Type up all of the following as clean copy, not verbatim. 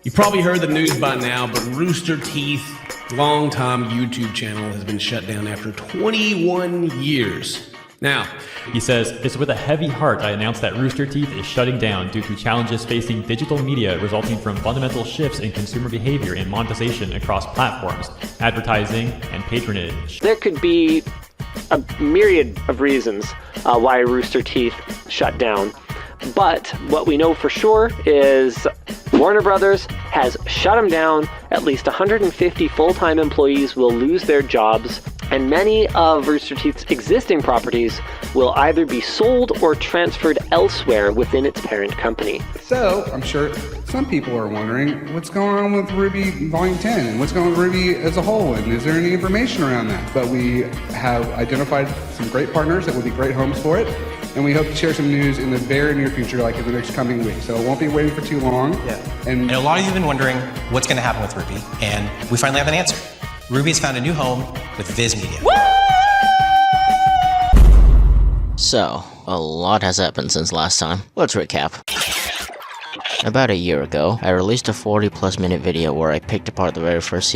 You probably heard the news by now, but Rooster Teeth, longtime YouTube channel, has been shut down after 21 years. Now, he says, "It's with a heavy heart I announce that Rooster Teeth is shutting down due to challenges facing digital media resulting from fundamental shifts in consumer behavior and monetization across platforms, advertising, and patronage." There could be a myriad of reasons why Rooster Teeth shut down. But what we know for sure is Warner Brothers has shut them down. At least 150 full-time employees will lose their jobs, and many of Rooster Teeth's existing properties will either be sold or transferred elsewhere within its parent company. So, I'm sure some people are wondering what's going on with RWBY Volume 10 and what's going on with RWBY as a whole, and is there any information around that? But we have identified some great partners that would be great homes for it, and we hope to share some news in the very near future, like in the next coming week. So it won't be waiting for too long. Yeah. And a lot of you have been wondering what's going to happen with RWBY, and we finally have an answer. RWBY's found a new home with Viz Media. Woo! So, a lot has happened since last time. Let's recap. About a year ago, I released a 40+ minute video where I picked apart the very first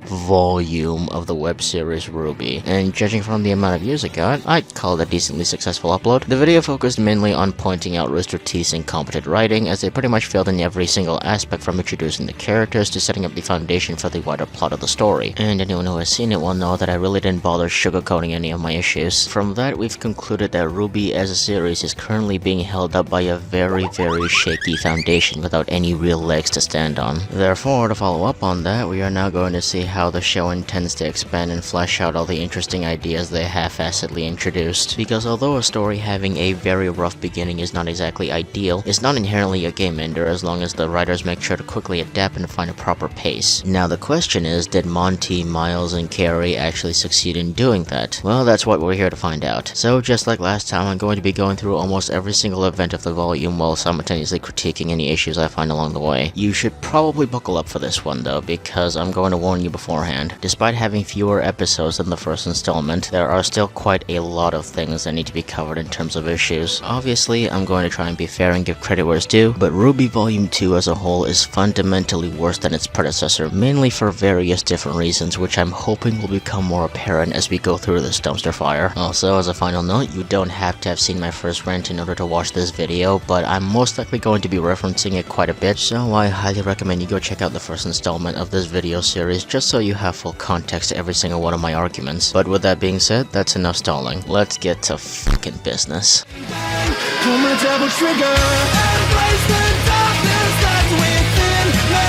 volume of the web series RWBY, and judging from the amount of views it got, I'd call it a decently successful upload. The video focused mainly on pointing out Rooster Teeth's incompetent writing, as they pretty much failed in every single aspect, from introducing the characters to setting up the foundation for the wider plot of the story. And anyone who has seen it will know that I really didn't bother sugarcoating any of my issues. From that, we've concluded that RWBY as a series is currently being held up by a very shaky foundation without any real legs to stand on. Therefore, to follow up on that, we are now going to see how the show intends to expand and flesh out all the interesting ideas they half-assedly introduced. Because although a story having a very rough beginning is not exactly ideal, it's not inherently a game ender as long as the writers make sure to quickly adapt and find a proper pace. Now the question is, did Monty, Miles, and Carrie actually succeed in doing that? Well, that's what we're here to find out. So just like last time, I'm going to be going through almost every single event of the volume while simultaneously critiquing any issues I find along the way. You should probably buckle up for this one though, because I'm going to warn you beforehand. Despite having fewer episodes than the first installment, there are still quite a lot of things that need to be covered in terms of issues. Obviously, I'm going to try and be fair and give credit where it's due, but RWBY Volume 2 as a whole is fundamentally worse than its predecessor, mainly for various different reasons, which I'm hoping will become more apparent as we go through this dumpster fire. Also, as a final note, you don't have to have seen my first rant in order to watch this video, but I'm most likely going to be referencing it quite a bit, so I highly recommend you go check out the first installment of this video series just so you have full context to every single one of my arguments. But with that being said, that's enough stalling. Let's get to fucking business. Pull my double trigger and place the darkness that's within me.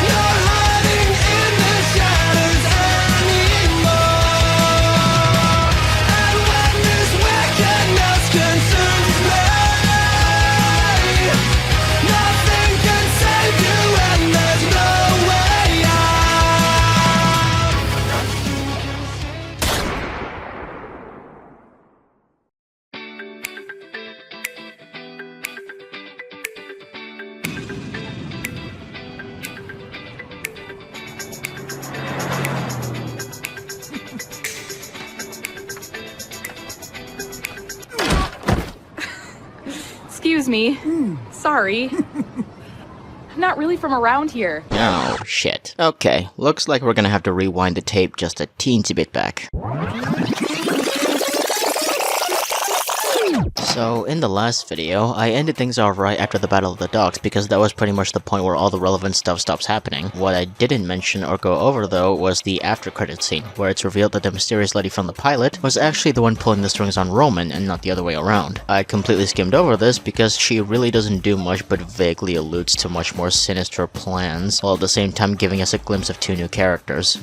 Not hiding in the shadows anymore. And when this wickedness consumes me, nothing can save you and there's no way out. Excuse me. Sorry. I'm not really from around here. Oh, shit. Okay, looks like we're gonna have to rewind the tape just a teensy bit back. So, in the last video, I ended things off right after the Battle of the Docks because that was pretty much the point where all the relevant stuff stops happening. What I didn't mention or go over though was the after credit scene, where it's revealed that the mysterious lady from the pilot was actually the one pulling the strings on Roman and not the other way around. I completely skimmed over this because she really doesn't do much but vaguely alludes to much more sinister plans, while at the same time giving us a glimpse of two new characters.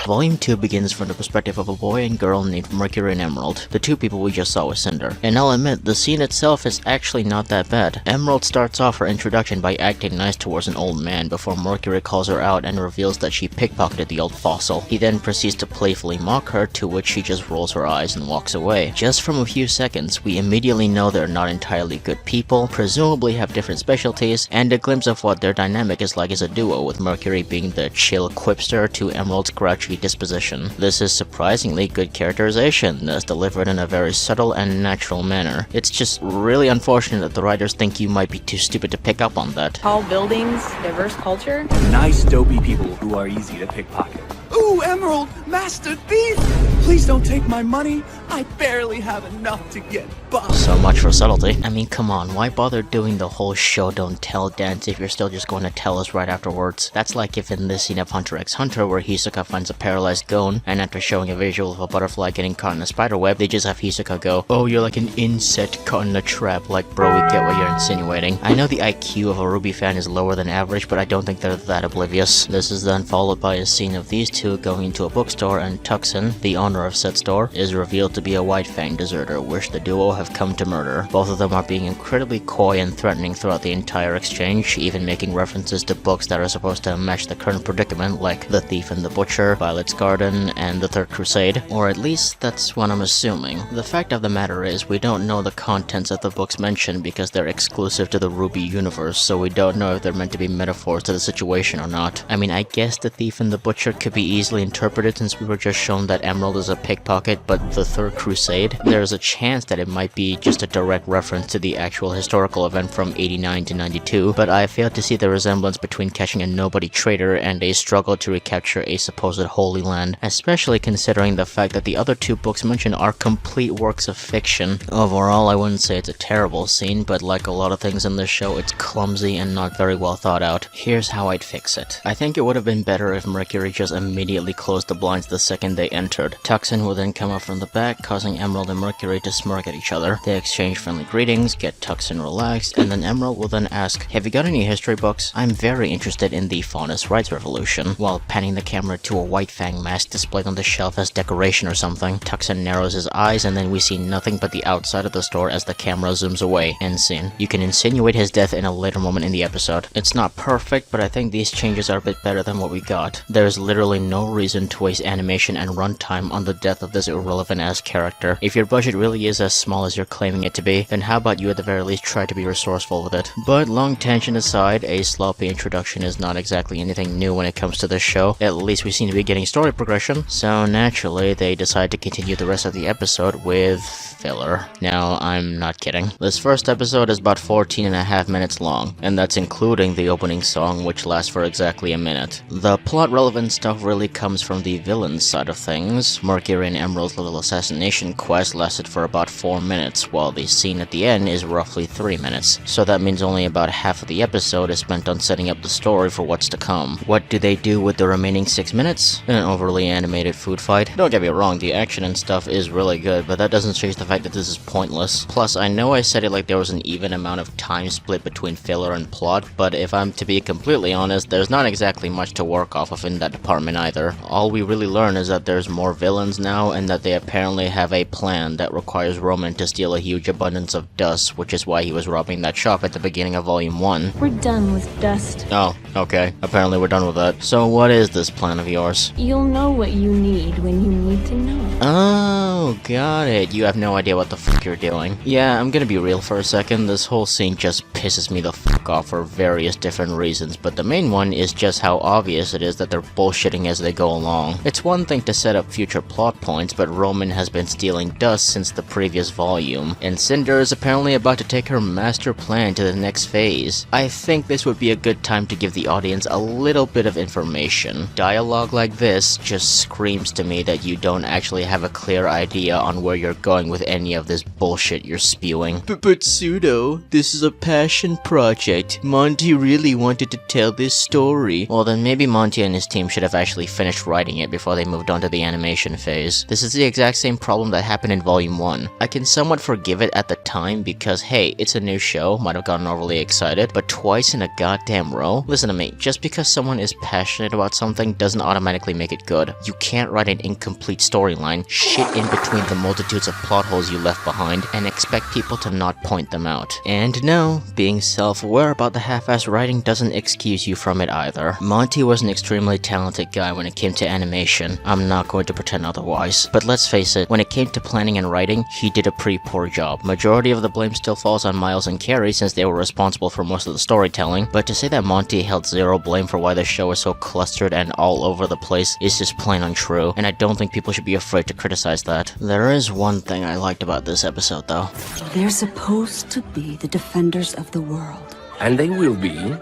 Volume 2 begins from the perspective of a boy and girl named Mercury and Emerald, the two people we just saw with Cinder. And I'll admit, the scene itself is actually not that bad. Emerald starts off her introduction by acting nice towards an old man before Mercury calls her out and reveals that she pickpocketed the old fossil. He then proceeds to playfully mock her, to which she just rolls her eyes and walks away. Just from a few seconds, we immediately know they're not entirely good people, presumably have different specialties, and a glimpse of what their dynamic is like as a duo, with Mercury being the chill quipster to Emerald's grouchy disposition. This is surprisingly good characterization, as delivered in a very subtle and natural manner. It It's just really unfortunate that the writers think you might be too stupid to pick up on that. Tall buildings, diverse culture. Nice, dopey people who are easy to pickpocket. Ooh, Emerald! Master Thief! Please don't take my money. I barely have enough to get by. So much for subtlety. I mean, come on, why bother doing the whole show don't tell dance if you're still just going to tell us right afterwards? That's like if in this scene of Hunter x Hunter where Hisoka finds a paralyzed Gon, and after showing a visual of a butterfly getting caught in a spider web, they just have Hisoka go, "Oh, you're like an insect caught in a trap." Like, bro, we get what you're insinuating. I know the IQ of a RWBY fan is lower than average, but I don't think they're that oblivious. This is then followed by a scene of these two going into a bookstore, and Tuxin, the owner of said store, is revealed to be a White Fang deserter, which the duo have come to murder. Both of them are being incredibly coy and threatening throughout the entire exchange, even making references to books that are supposed to match the current predicament, like The Thief and the Butcher, Violet's Garden, and The Third Crusade. Or at least that's what I'm assuming. The fact of the matter is, we don't know the contents of the books mentioned because they're exclusive to the RWBY universe, so we don't know if they're meant to be metaphors to the situation or not. I mean, I guess The Thief and the Butcher could be easily interpreted since we were just shown that Emerald is a pickpocket, but The Third Crusade, there's a chance that it might be just a direct reference to the actual historical event from 89 to 92, but I failed to see the resemblance between catching a nobody traitor and a struggle to recapture a supposed Holy Land, especially considering the fact that the other two books mentioned are complete works of fiction. Overall, I wouldn't say it's a terrible scene, but like a lot of things in this show, it's clumsy and not very well thought out. Here's how I'd fix it. I think it would have been better if Mercury just immediately closed the blinds the second they entered. Tuxin will then come up from the back, causing Emerald and Mercury to smirk at each other. They exchange friendly greetings, get Tuxin relaxed, and then Emerald will then ask, "Have you got any history books? I'm very interested in the Faunus Rights Revolution," while panning the camera to a White Fang mask displayed on the shelf as decoration or something. Tuxin narrows his eyes, and then we see nothing but the outside of the store as the camera zooms away. End scene. You can insinuate his death in a later moment in the episode. It's not perfect, but I think these changes are a bit better than what we got. There's literally no reason to waste animation and runtime on the death of this irrelevant-ass character. If your budget really is as small as you're claiming it to be, then how about you at the very least try to be resourceful with it? But long tangent aside, a sloppy introduction is not exactly anything new when it comes to this show. At least we seem to be getting story progression, so naturally they decide to continue the rest of the episode with filler. Now, I'm not kidding. This first episode is about 14.5 minutes long, and that's including the opening song, which lasts for exactly a minute. The plot-relevant stuff really comes from the villain's side of things. Mercury and Emerald's little assassination quest lasted for about 4 minutes, while the scene at the end is roughly 3 minutes. So that means only about half of the episode is spent on setting up the story for what's to come. What do they do with the remaining 6 minutes? An overly animated food fight? Don't get me wrong, the action and stuff is really good, but that doesn't change the fact that this is pointless. Plus, I know I said it like there was an even amount of time split between filler and plot, but if I'm to be completely honest, there's not exactly much to work off of in that department either. All we really learn is that there's more villains now, and that they apparently have a plan that requires Roman to steal a huge abundance of dust, which is why he was robbing that shop at the beginning of Volume 1. We're done with dust. Oh, okay. Apparently we're done with that. So what is this plan of yours? You'll know what you need when you need to know. Oh, got it. You have no idea what the fuck you're doing. Yeah, I'm gonna be real for a second. This whole scene just pisses me the fuck off for various different reasons, but the main one is just how obvious it is that they're bullshitting as they go along. It's one thing to set up future plot points, but Roman has been stealing dust since the previous volume, and Cinder is apparently about to take her master plan to the next phase. I think this would be a good time to give the audience a little bit of information. Dialogue like this just screams to me that you don't actually have a clear idea on where you're going with any of this bullshit you're spewing. But Pseudo, this is a passion project. Monty really wanted to tell this story. Well then maybe Monty and his team should have actually finished writing it before they moved on to the animation phase. This is the exact same problem that happened in Volume 1. I can somewhat forgive it at the time because hey, it's a new show, might have gotten overly excited, but twice in a goddamn row? Listen to me, just because someone is passionate about something doesn't automatically make it good. You can't write an incomplete storyline, shit in between the multitudes of plot holes you left behind, and expect people to not point them out. And no, being self-aware about the half-assed writing doesn't excuse you from it either. Monty was an extremely talented guy when it came to animation. I'm not going to pretend otherwise. But let's face it, when it came to planning and writing, he did a pretty pretty poor job. Majority of the blame still falls on Miles and Carrie since they were responsible for most of the storytelling, but to say that Monty held zero blame for why the show is so clustered and all over the place is just plain untrue, and I don't think people should be afraid to criticize that. There is one thing I liked about this episode though. They're supposed to be the defenders of the world. And they will be,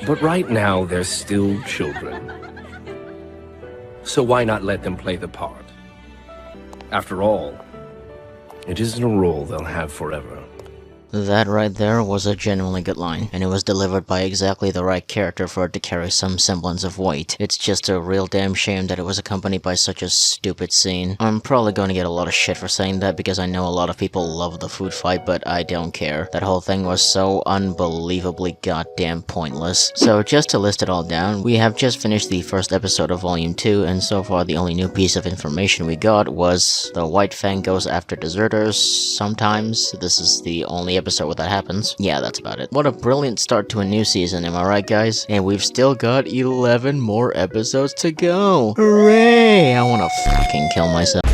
but right now they're still children. So why not let them play the part? After all, it isn't a role they'll have forever. That right there was a genuinely good line, and it was delivered by exactly the right character for it to carry some semblance of weight. It's just a real damn shame that it was accompanied by such a stupid scene. I'm probably going to get a lot of shit for saying that because I know a lot of people love the food fight, but I don't care. That whole thing was so unbelievably goddamn pointless. So just to list it all down, we have just finished the first episode of Volume 2, and so far the only new piece of information we got was the White Fang goes after deserters sometimes. This is the only episode where that happens. Yeah, that's about it. What a brilliant start to a new season, am I right, guys? And we've still got 11 more episodes to go. Hooray! I wanna fucking kill myself.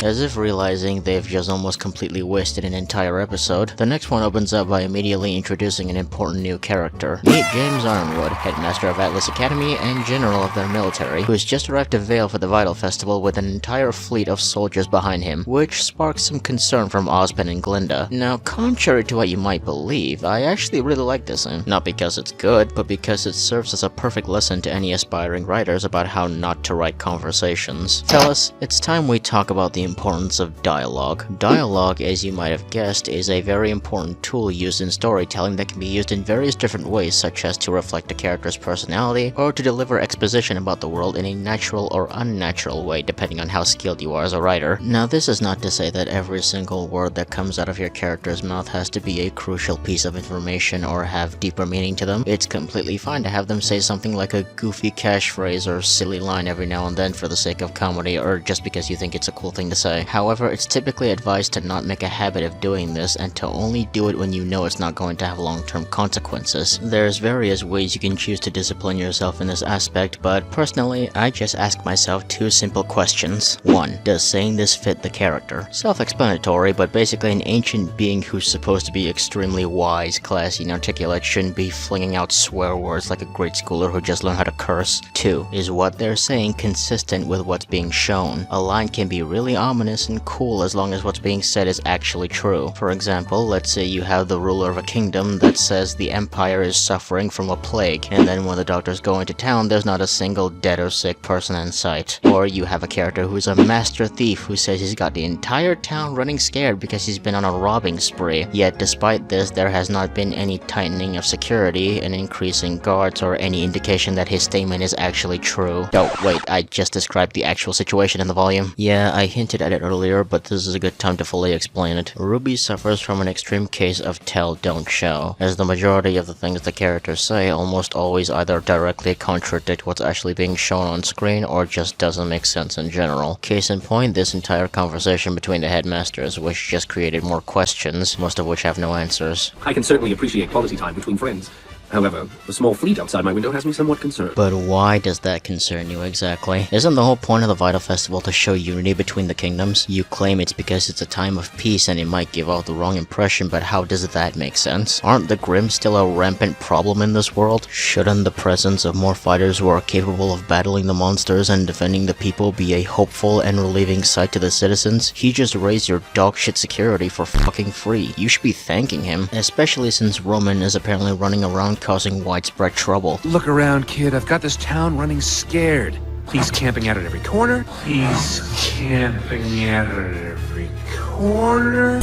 As if realizing they've just almost completely wasted an entire episode, the next one opens up by immediately introducing an important new character. Meet James Ironwood, headmaster of Atlas Academy and general of their military, who has just arrived to Vale for the Vytal Festival with an entire fleet of soldiers behind him, which sparks some concern from Ozpen and Glinda. Now, contrary to what you might believe, I actually really like this scene. Not because it's good, but because it serves as a perfect lesson to any aspiring writers about how not to write conversations. Tell us, it's time we talk about the importance of dialogue. Dialogue, as you might have guessed, is a very important tool used in storytelling that can be used in various different ways, such as to reflect a character's personality, or to deliver exposition about the world in a natural or unnatural way, depending on how skilled you are as a writer. Now, this is not to say that every single word that comes out of your character's mouth has to be a crucial piece of information or have deeper meaning to them. It's completely fine to have them say something like a goofy catchphrase or silly line every now and then for the sake of comedy, or just because you think it's a cool thing to say. However, it's typically advised to not make a habit of doing this and to only do it when you know it's not going to have long-term consequences. There's various ways you can choose to discipline yourself in this aspect, but personally, I just ask myself two simple questions. 1. Does saying this fit the character? Self-explanatory, but basically an ancient being who's supposed to be extremely wise, classy, and articulate shouldn't be flinging out swear words like a grade schooler who just learned how to curse. 2. Is what they're saying consistent with what's being shown? A line can be really ominous and cool as long as what's being said is actually true. For example, let's say you have the ruler of a kingdom that says the empire is suffering from a plague, and then when the doctors go into town, there's not a single dead or sick person in sight. Or you have a character who's a master thief who says he's got the entire town running scared because he's been on a robbing spree, yet despite this, there has not been any tightening of security, an increase in guards, or any indication that his statement is actually true. Oh, wait, I just described the actual situation in the volume. Yeah, I hinted at it earlier, but this is a good time to fully explain it. RWBY suffers from an extreme case of tell, don't show, as the majority of the things the characters say almost always either directly contradict what's actually being shown on screen or just doesn't make sense in general. Case in point, this entire conversation between the headmasters, which just created more questions, most of which have no answers. I can certainly appreciate quality time between friends. However, the small fleet outside my window has me somewhat concerned. But why does that concern you exactly? Isn't the whole point of the Vytal Festival to show unity between the kingdoms? You claim it's because it's a time of peace and it might give off the wrong impression, but how does that make sense? Aren't the Grimm still a rampant problem in this world? Shouldn't the presence of more fighters who are capable of battling the monsters and defending the people be a hopeful and relieving sight to the citizens? He just raised your dogshit security for fucking free. You should be thanking him, especially since Roman is apparently running around causing widespread trouble. Look around, kid. I've got this town running scared. He's camping out at every corner. He's camping out at every corner.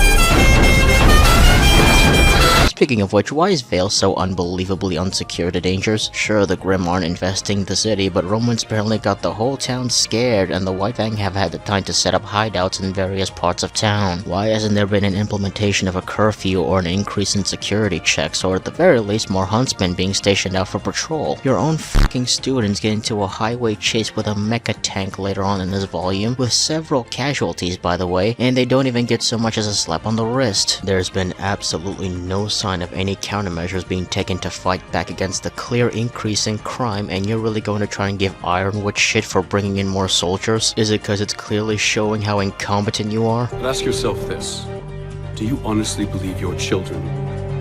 Speaking of which, why is Vale so unbelievably unsecure to dangers? Sure, the Grimm aren't infesting the city, but Romans apparently got the whole town scared, and the White Fang have had the time to set up hideouts in various parts of town. Why hasn't there been an implementation of a curfew or an increase in security checks, or at the very least more huntsmen being stationed out for patrol? Your own fucking students get into a highway chase with a mecha tank later on in this volume, with several casualties by the way, and they don't even get so much as a slap on the wrist. There's been absolutely no sign sign of any countermeasures being taken to fight back against the clear increase in crime, and you're really going to try and give Ironwood shit for bringing in more soldiers? Is it because it's clearly showing how incompetent you are? But ask yourself this. Do you honestly believe your children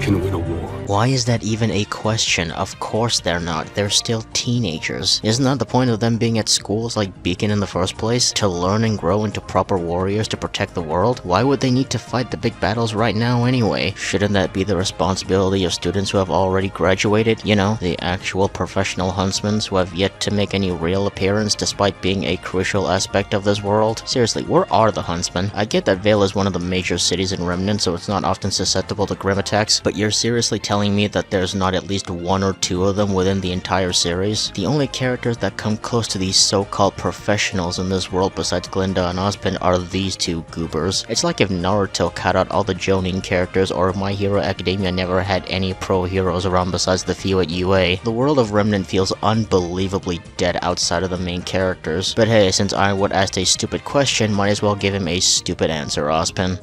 can win a war? Why is that even a question? Of course they're not. They're still teenagers. Isn't that the point of them being at schools like Beacon in the first place? To learn and grow into proper warriors to protect the world? Why would they need to fight the big battles right now anyway? Shouldn't that be the responsibility of students who have already graduated? You know, the actual professional huntsmen who have yet to make any real appearance despite being a crucial aspect of this world? Seriously, where are the huntsmen? I get that Vale is one of the major cities in Remnant, so it's not often susceptible to grim attacks, but you're seriously telling me that there's not at least one or two of them within the entire series? The only characters that come close to these so-called professionals in this world besides Glinda and Ozpin are these two goobers. It's like if Naruto cut out all the Jonin characters, or if My Hero Academia never had any pro heroes around besides the few at UA. The world of Remnant feels unbelievably dead outside of the main characters. But hey, since Ironwood asked a stupid question, might as well give him a stupid answer, Ozpin.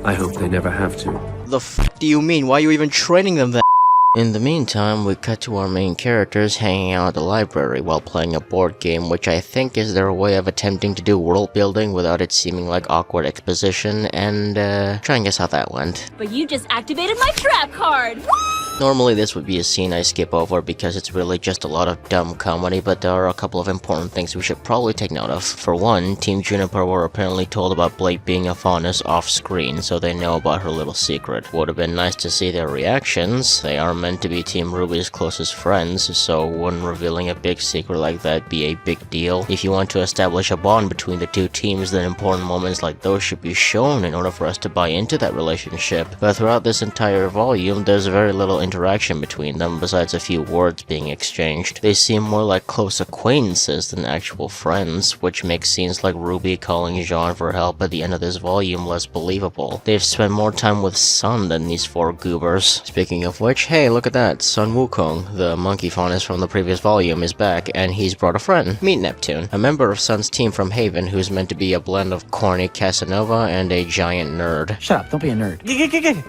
I hope they never have to. The f do you mean? Why are you even training them then? In the meantime, we cut to our main characters hanging out at the library while playing a board game, which I think is their way of attempting to do world building without it seeming like awkward exposition, and try and guess how that went. But you just activated my trap card! Normally this would be a scene I skip over because it's really just a lot of dumb comedy, but there are a couple of important things we should probably take note of. For one, Team Juniper were apparently told about Blake being a faunus off-screen, so they know about her little secret. Would have been nice to see their reactions. They are meant to be Team RWBY's closest friends, so wouldn't revealing a big secret like that be a big deal? If you want to establish a bond between the two teams, then important moments like those should be shown in order for us to buy into that relationship. But throughout this entire volume, there's very little interaction between them besides a few words being exchanged. They seem more like close acquaintances than actual friends, which makes scenes like RWBY calling Jean for help at the end of this volume less believable. They've spent more time with Sun than these four goobers. Speaking of which, hey, look at that. Sun Wukong, the monkey faunus from the previous volume, is back, and he's brought a friend. Meet Neptune, a member of Sun's team from Haven who's meant to be a blend of corny Casanova and a giant nerd. Shut up, don't be a nerd.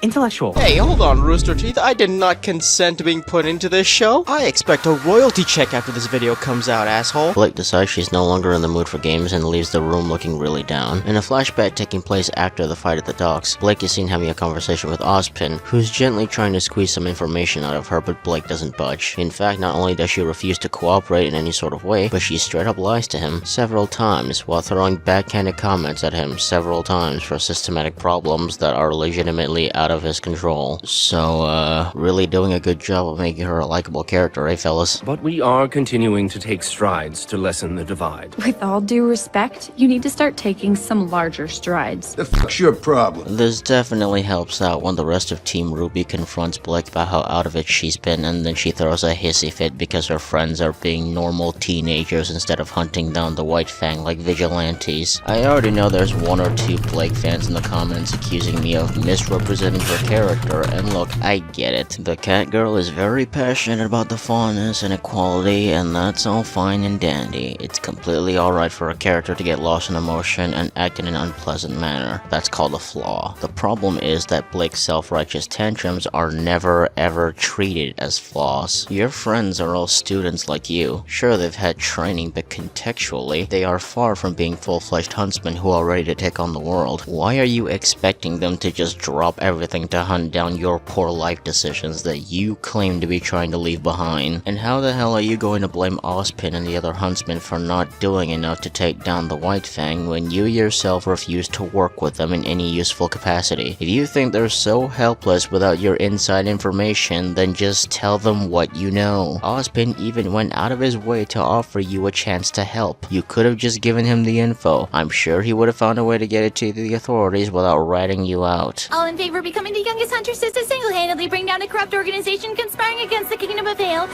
Intellectual. Hey, hold on, Rooster Teeth. I did not consent to being put into this show. I expect a royalty check after this video comes out, asshole. Blake decides she's no longer in the mood for games and leaves the room looking really down. In a flashback taking place after the fight at the docks, Blake is seen having a conversation with Ozpin, who's gently trying to squeeze some information out of her, but Blake doesn't budge. In fact, not only does she refuse to cooperate in any sort of way, but she straight up lies to him several times while throwing backhanded comments at him several times for systematic problems that are legitimately out of his control. So, really doing a good job of making her a likable character, eh, fellas? But we are continuing to take strides to lessen the divide. With all due respect, you need to start taking some larger strides. The fuck's your problem? This definitely helps out when the rest of Team RWBY confronts Blake about how out of it she's been, and then she throws a hissy fit because her friends are being normal teenagers instead of hunting down the White Fang like vigilantes. I already know there's one or two Blake fans in the comments accusing me of misrepresenting her character, and look, I get it. The cat girl is very passionate about the fairness and equality, and that's all fine and dandy. It's completely alright for a character to get lost in emotion and act in an unpleasant manner. That's called a flaw. The problem is that Blake's self-righteous tantrums are never ever treated as flaws. Your friends are all students like you. Sure, they've had training, but contextually, they are far from being full-fledged huntsmen who are ready to take on the world. Why are you expecting them to just drop everything to hunt down your poor life decisions that you claim to be trying to leave behind? And how the hell are you going to blame Ozpin and the other huntsmen for not doing enough to take down the White Fang when you yourself refuse to work with them in any useful capacity? If you think they're so helpless without your inside information, then just tell them what you know. Ozpin even went out of his way to offer you a chance to help. You could have just given him the info. I'm sure he would have found a way to get it to the authorities without ratting you out. All in favor of becoming the youngest hunter sis to single-handedly bring down a corrupt organization conspiring against the Kingdom of Vale.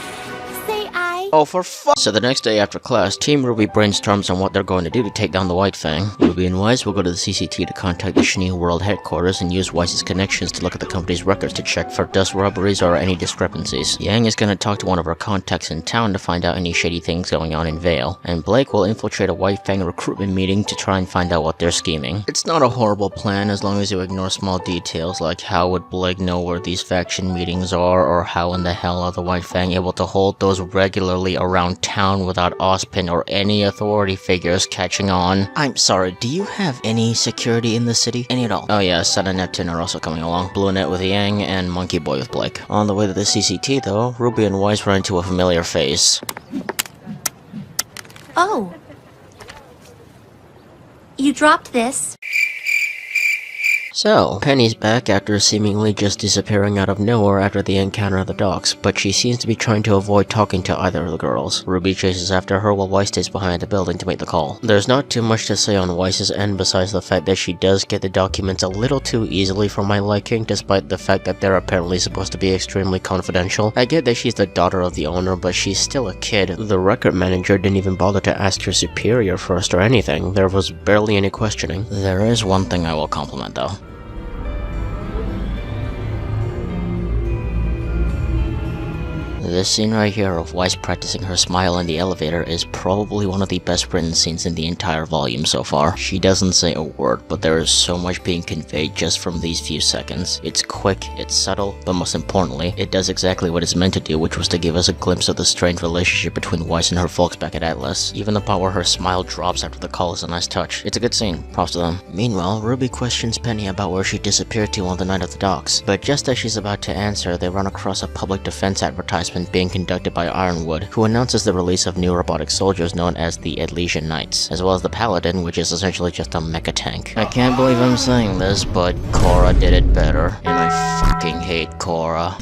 Say aye. Oh, for fuck. So the next day after class, Team RWBY brainstorms on what they're going to do to take down the White Fang. RWBY and Weiss will go to the CCT to contact the Chenille World headquarters and use Weiss's connections to look at the company's records to check for dust robberies or any discrepancies. Yang is going to talk to one of her contacts in town to find out any shady things going on in Vale. And Blake will infiltrate a White Fang recruitment meeting to try and find out what they're scheming. It's not a horrible plan as long as you ignore small details like Like, how would Blake know where these faction meetings are, or how in the hell are the White Fang able to hold those regularly around town without Ozpin or any authority figures catching on? I'm sorry, do you have any security in the city? Any at all? Oh yeah, Sun and Neptune are also coming along. Blue Net with Yang and Monkey Boy with Blake. On the way to the CCT though, Ruby and Weiss run into a familiar face. Oh. You dropped this. So, Penny's back after seemingly just disappearing out of nowhere after the encounter at the docks, but she seems to be trying to avoid talking to either of the girls. Ruby chases after her while Weiss stays behind the building to make the call. There's not too much to say on Weiss's end besides the fact that she does get the documents a little too easily for my liking, despite the fact that they're apparently supposed to be extremely confidential. I get that she's the daughter of the owner, but she's still a kid. The record manager didn't even bother to ask her superior first or anything. There was barely any questioning. There is one thing I will compliment though. This scene right here of Weiss practicing her smile in the elevator is probably one of the best written scenes in the entire volume so far. She doesn't say a word, but there is so much being conveyed just from these few seconds. It's quick, it's subtle, but most importantly, it does exactly what it's meant to do, which was to give us a glimpse of the strained relationship between Weiss and her folks back at Atlas. Even the part where her smile drops after the call is a nice touch. It's a good scene, props to them. Meanwhile, Ruby questions Penny about where she disappeared to on the night of the docks, but just as she's about to answer, they run across a public defense advertisement being conducted by Ironwood, who announces the release of new robotic soldiers known as the Elysian Knights, as well as the Paladin, which is essentially just a mecha tank. I can't believe I'm saying this, but Cora did it better, and I fucking hate Cora.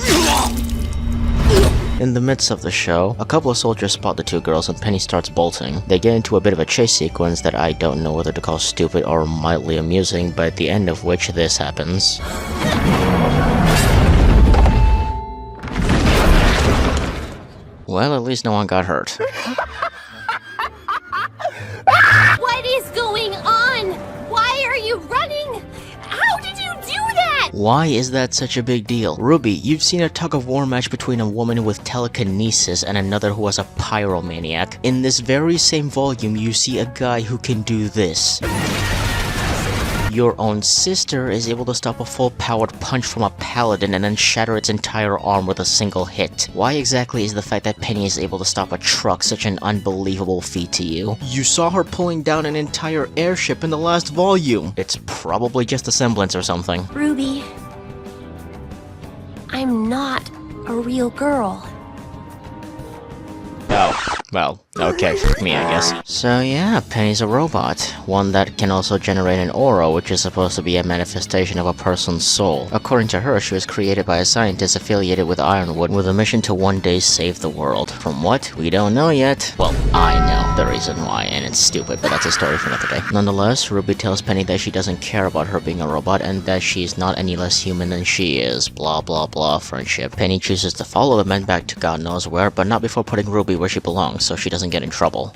In the midst of the show, a couple of soldiers spot the two girls and Penny starts bolting. They get into a bit of a chase sequence that I don't know whether to call stupid or mildly amusing, but at the end of which this happens. Well, at least no one got hurt. What is going on? Why are you running? How did you do that? Why is that such a big deal? Ruby, you've seen a tug-of-war match between a woman with telekinesis and another who was a pyromaniac. In this very same volume, you see a guy who can do this. Your own sister is able to stop a full-powered punch from a paladin and then shatter its entire arm with a single hit. Why exactly is the fact that Penny is able to stop a truck such an unbelievable feat to you? You saw her pulling down an entire airship in the last volume. It's probably just a semblance or something. Ruby, I'm not a real girl. Oh, well, okay for me, I guess. So yeah, Penny's a robot. One that can also generate an aura, which is supposed to be a manifestation of a person's soul. According to her, she was created by a scientist affiliated with Ironwood with a mission to one day save the world. From what? We don't know yet. Well, I know the reason why, and it's stupid, but that's a story for another day. Nonetheless, Ruby tells Penny that she doesn't care about her being a robot and that she's not any less human than she is. Blah blah blah friendship. Penny chooses to follow the men back to God knows where, but not before putting Ruby where she belongs, so she doesn't get in trouble.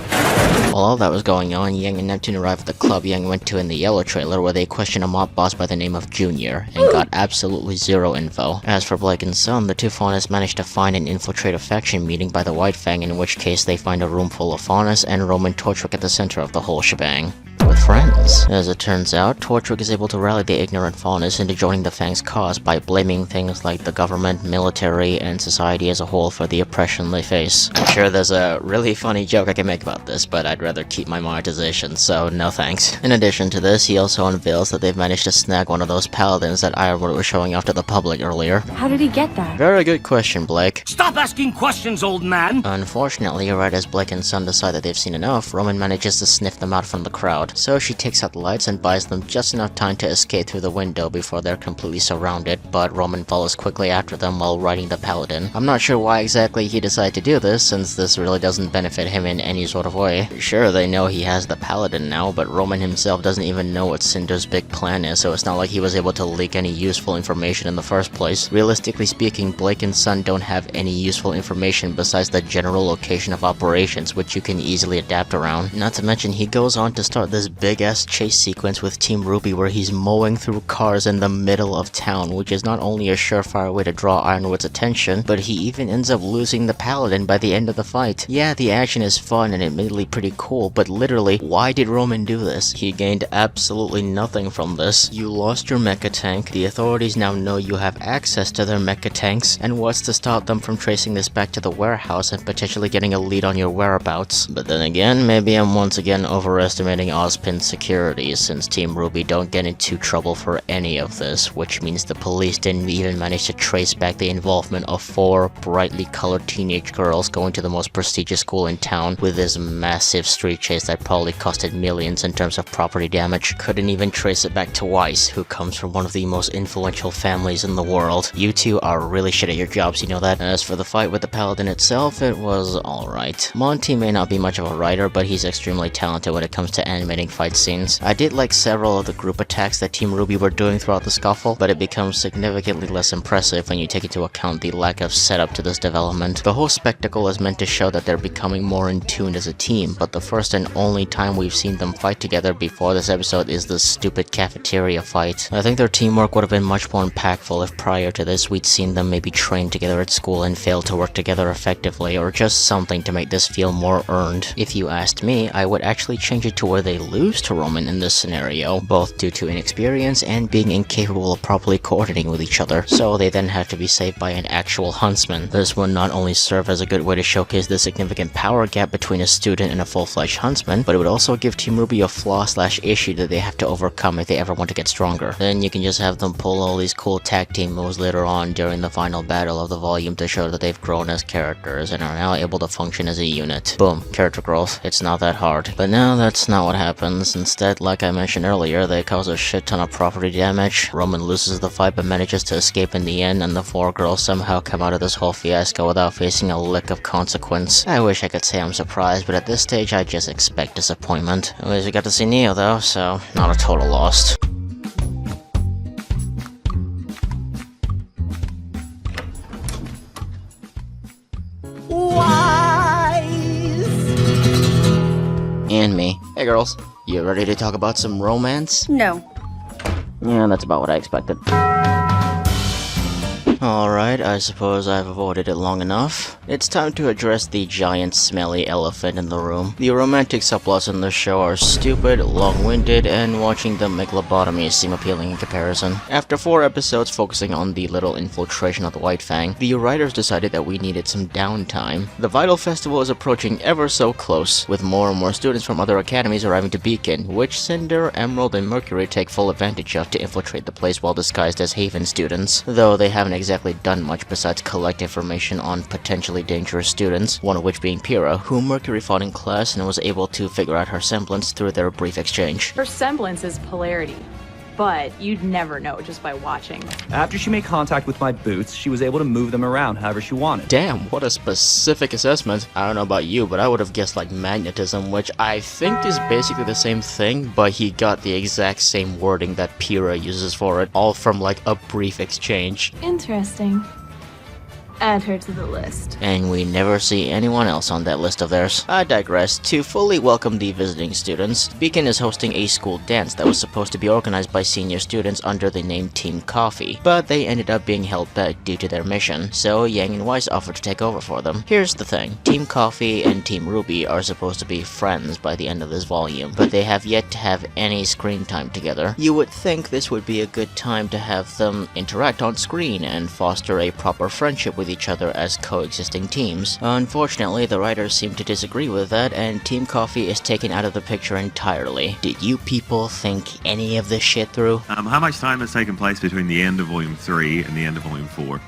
While all that was going on, Yang and Neptune arrived at the club Yang went to in the yellow trailer, where they questioned a mob boss by the name of Junior, and got absolutely zero info. As for Blake and Sun, the two Faunus managed to find and infiltrate a faction meeting by the White Fang, in which case they find a room full of Faunus and Roman Torchwick at the center of the whole shebang. With friends. As it turns out, Torchwick is able to rally the ignorant Faunus into joining the Fang's cause by blaming things like the government, military, and society as a whole for the oppression they face. I'm sure there's a really funny joke I can make about this, but I'd rather keep my monetization, so no thanks. In addition to this, he also unveils that they've managed to snag one of those paladins that Ironwood was showing off to the public earlier. How did he get that? Very good question, Blake. Stop asking questions, old man! Unfortunately, right as Blake and Sun decide that they've seen enough, Roman manages to sniff them out from the crowd. So she takes out the lights and buys them just enough time to escape through the window before they're completely surrounded, but Roman follows quickly after them while riding the Paladin. I'm not sure why exactly he decided to do this, since this really doesn't benefit him in any sort of way. Sure, they know he has the Paladin now, but Roman himself doesn't even know what Cinder's big plan is, so it's not like he was able to leak any useful information in the first place. Realistically speaking, Blake and Sun don't have any useful information besides the general location of operations, which you can easily adapt around. Not to mention, he goes on to start this big-ass chase sequence with Team RWBY where he's mowing through cars in the middle of town, which is not only a surefire way to draw Ironwood's attention, but he even ends up losing the Paladin by the end of the fight. Yeah, the action is fun and admittedly pretty cool, but literally, why did Roman do this? He gained absolutely nothing from this. You lost your mecha tank, the authorities now know you have access to their mecha tanks, and what's to stop them from tracing this back to the warehouse and potentially getting a lead on your whereabouts? But then again, maybe I'm once again overestimating Ozpin's security, since Team RWBY don't get into trouble for any of this, which means the police didn't even manage to trace back the involvement of 4 brightly colored teenage girls going to the most prestigious school in town with this massive street chase that probably costed millions in terms of property damage. Couldn't even trace it back to Weiss, who comes from one of the most influential families in the world. You two are really shit at your jobs, you know that? As for the fight with the Paladin itself, it was alright. Monty may not be much of a writer, but he's extremely talented when it comes to animating fight scenes. I did like several of the group attacks that Team RWBY were doing throughout the scuffle, but it becomes significantly less impressive when you take into account the lack of setup to this development. The whole spectacle is meant to show that they're becoming more in tune as a team, but the first and only time we've seen them fight together before this episode is the stupid cafeteria fight. I think their teamwork would have been much more impactful if prior to this we'd seen them maybe train together at school and fail to work together effectively, or just something to make this feel more earned. If you asked me, I would actually change it to where they lose to Roman in this scenario, both due to inexperience and being incapable of properly coordinating with each other, so they then have to be saved by an actual huntsman. This would not only serve as a good way to showcase the significant power gap between a student and a full-fledged huntsman, but it would also give Team RWBY a flaw/issue that they have to overcome if they ever want to get stronger. Then you can just have them pull all these cool tag team moves later on during the final battle of the volume to show that they've grown as characters and are now able to function as a unit. Boom, character growth. It's not that hard. But now that's not what happens. Instead, like I mentioned earlier, they cause a shit ton of property damage. Roman loses the fight but manages to escape in the end, and the 4 girls somehow come out of this whole fiasco without facing a lick of consequence. I wish I could say I'm surprised, but at this stage I just expect disappointment. At least we got to see Neo though, so not a total loss. And me. Hey girls, you ready to talk about some romance? No. Yeah, that's about what I expected. Alright, I suppose I've avoided it long enough. It's time to address the giant smelly elephant in the room. The romantic subplots in the show are stupid, long-winded, and watching them make lobotomies seem appealing in comparison. After 4 episodes focusing on the little infiltration of the White Fang, the writers decided that we needed some downtime. The Vytal Festival is approaching ever so close, with more and more students from other academies arriving to Beacon, which Cinder, Emerald, and Mercury take full advantage of to infiltrate the place while disguised as Haven students, though they haven't exactly done much besides collect information on potentially dangerous students, one of which being Pyrrha, whom Mercury fought in class and was able to figure out her semblance through their brief exchange. Her semblance is polarity, but you'd never know just by watching. After she made contact with my boots, she was able to move them around however she wanted. Damn, what a specific assessment. I don't know about you, but I would have guessed like magnetism, which I think is basically the same thing, but he got the exact same wording that Pyrrha uses for it, all from like a brief exchange. Interesting. Add her to the list. And we never see anyone else on that list of theirs. I digress. To fully welcome the visiting students, Beacon is hosting a school dance that was supposed to be organized by senior students under the name Team Coffee, but they ended up being held back due to their mission, so Yang and Weiss offered to take over for them. Here's the thing, Team Coffee and Team RWBY are supposed to be friends by the end of this volume, but they have yet to have any screen time together. You would think this would be a good time to have them interact on screen and foster a proper friendship with each other as coexisting teams. Unfortunately, the writers seem to disagree with that, and Team Coffee is taken out of the picture entirely. Did you people think any of this shit through? How much time has taken place between the end of Volume 3 and the end of Volume 4?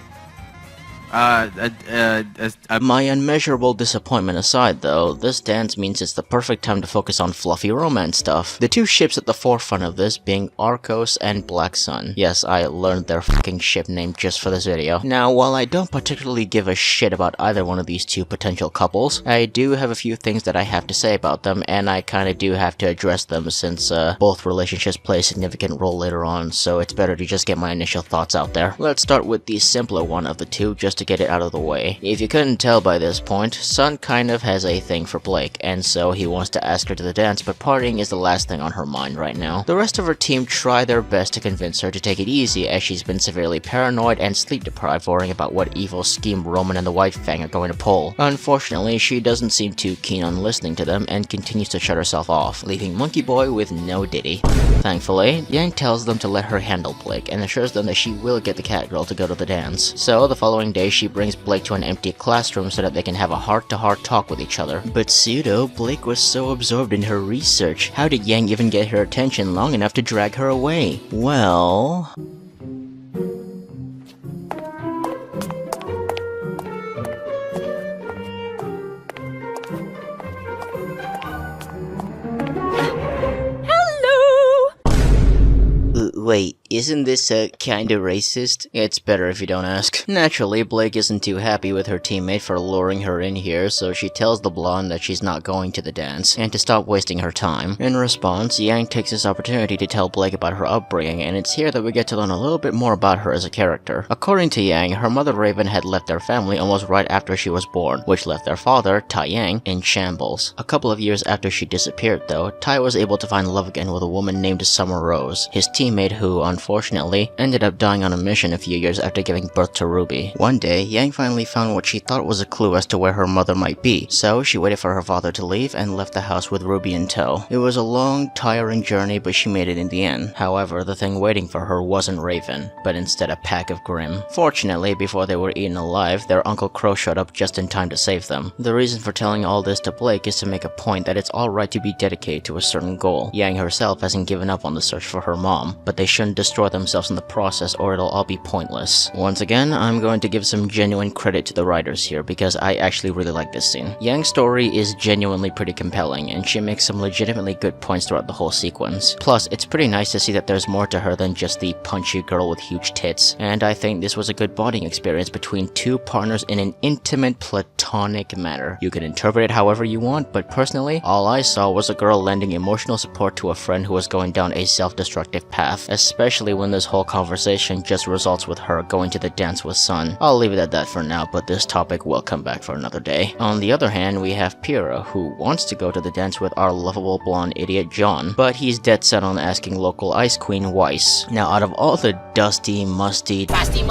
My unmeasurable disappointment aside though, this dance means it's the perfect time to focus on fluffy romance stuff. The 2 ships at the forefront of this being Arcos and Black Sun. Yes, I learned their fucking ship name just for this video. Now, while I don't particularly give a shit about either one of these 2 potential couples, I do have a few things that I have to say about them, and I kinda do have to address them since both relationships play a significant role later on, so it's better to just get my initial thoughts out there. Let's start with the simpler one of the 2, just just to get it out of the way. If you couldn't tell by this point, Sun kind of has a thing for Blake, and so he wants to ask her to the dance, but partying is the last thing on her mind right now. The rest of her team try their best to convince her to take it easy, as she's been severely paranoid and sleep deprived, worrying about what evil scheme Roman and the White Fang are going to pull. Unfortunately, she doesn't seem too keen on listening to them and continues to shut herself off, leaving Monkey Boy with no ditty. Thankfully, Yang tells them to let her handle Blake and assures them that she will get the cat girl to go to the dance. So the following day, she brings Blake to an empty classroom so that they can have a heart-to-heart talk with each other. But pseudo, Blake was so absorbed in her research. How did Yang even get her attention long enough to drag her away? Well... Wait, isn't this kinda racist? It's better if you don't ask. Naturally, Blake isn't too happy with her teammate for luring her in here, so she tells the blonde that she's not going to the dance, and to stop wasting her time. In response, Yang takes this opportunity to tell Blake about her upbringing, and it's here that we get to learn a little bit more about her as a character. According to Yang, her mother Raven had left their family almost right after she was born, which left their father, Tai Yang, in shambles. A couple of years after she disappeared though, Tai was able to find love again with a woman named Summer Rose, his teammate who, unfortunately, ended up dying on a mission a few years after giving birth to RWBY. One day, Yang finally found what she thought was a clue as to where her mother might be, so she waited for her father to leave and left the house with RWBY in tow. It was a long, tiring journey, but she made it in the end. However, the thing waiting for her wasn't Raven, but instead a pack of Grimm. Fortunately, before they were eaten alive, their Uncle Crow showed up just in time to save them. The reason for telling all this to Blake is to make a point that it's alright to be dedicated to a certain goal. Yang herself hasn't given up on the search for her mom, but they shouldn't destroy themselves in the process or it'll all be pointless. Once again, I'm going to give some genuine credit to the writers here because I actually really like this scene. Yang's story is genuinely pretty compelling and she makes some legitimately good points throughout the whole sequence. Plus, it's pretty nice to see that there's more to her than just the punchy girl with huge tits, and I think this was a good bonding experience between two partners in an intimate, platonic manner. You can interpret it however you want, but personally, all I saw was a girl lending emotional support to a friend who was going down a self-destructive path, especially when this whole conversation just results with her going to the dance with Sun. I'll leave it at that for now, but this topic will come back for another day. On the other hand, we have Pyrrha, who wants to go to the dance with our lovable blonde idiot John, but he's dead set on asking local ice queen Weiss. Now, out of all the dusty, musty, disgusting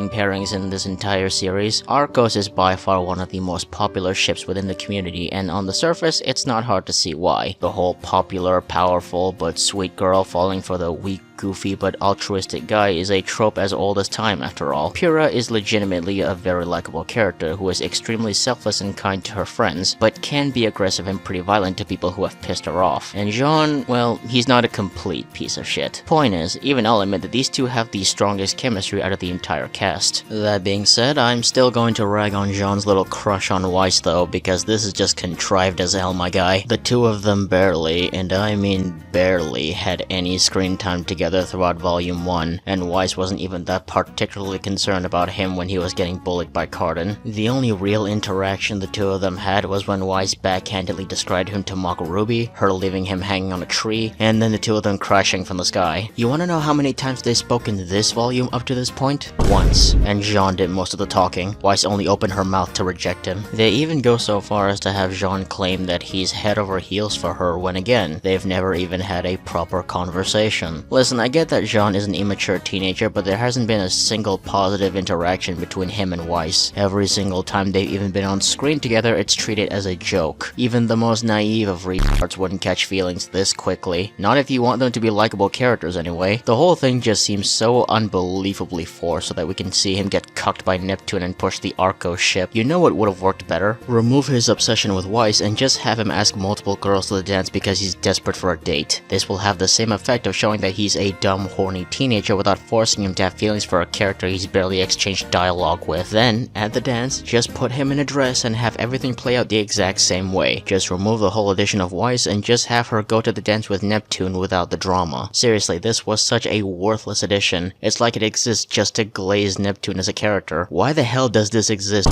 pairings in this entire series, Arcos is by far one of the most popular ships within the community, and on the surface, it's not hard to see why. The whole popular, powerful, but sweet girl falling for the weak, goofy but altruistic guy is a trope as old as time after all. Pyrrha is legitimately a very likable character who is extremely selfless and kind to her friends, but can be aggressive and pretty violent to people who have pissed her off. And Jean, well, he's not a complete piece of shit. Point is, even I'll admit that these two have the strongest chemistry out of the entire cast. That being said, I'm still going to rag on Jean's little crush on Weiss though, because this is just contrived as hell, my guy. The two of them barely, and I mean barely, had any screen time together throughout Volume 1, and Weiss wasn't even that particularly concerned about him when he was getting bullied by Cardin. The only real interaction the two of them had was when Weiss backhandedly described him to mock RWBY, her leaving him hanging on a tree, and then the two of them crashing from the sky. You wanna know how many times they spoke in this volume up to this point? Once, and Jean did most of the talking. Weiss only opened her mouth to reject him. They even go so far as to have Jean claim that he's head over heels for her when again, they've never even had a proper conversation. Listen, I get that Jean is an immature teenager, but there hasn't been a single positive interaction between him and Weiss. Every single time they've even been on screen together, it's treated as a joke. Even the most naive of retards wouldn't catch feelings this quickly. Not if you want them to be likable characters anyway. The whole thing just seems so unbelievably forced so that we can see him get cucked by Neptune and push the Arco ship. You know what would have worked better? Remove his obsession with Weiss and just have him ask multiple girls to the dance because he's desperate for a date. This will have the same effect of showing that he's a dumb, horny teenager without forcing him to have feelings for a character he's barely exchanged dialogue with. Then, at the dance, just put him in a dress and have everything play out the exact same way. Just remove the whole addition of Weiss and just have her go to the dance with Neptune without the drama. Seriously, this was such a worthless addition. It's like it exists just to glaze Neptune as a character. Why the hell does this exist?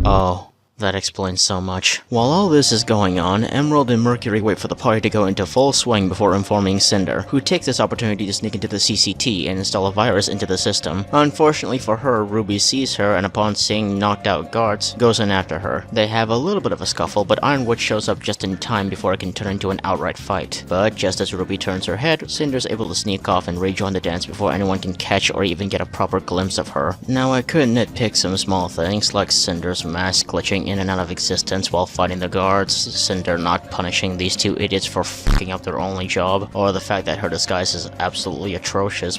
Oh. That explains so much. While all this is going on, Emerald and Mercury wait for the party to go into full swing before informing Cinder, who takes this opportunity to sneak into the CCT and install a virus into the system. Unfortunately for her, RWBY sees her and upon seeing knocked out guards, goes in after her. They have a little bit of a scuffle, but Ironwood shows up just in time before it can turn into an outright fight. But just as RWBY turns her head, Cinder's able to sneak off and rejoin the dance before anyone can catch or even get a proper glimpse of her. Now I could nitpick some small things like Cinder's mask glitching in and out of existence while fighting the guards, Cinder not punishing these two idiots for fucking up their only job, or the fact that her disguise is absolutely atrocious.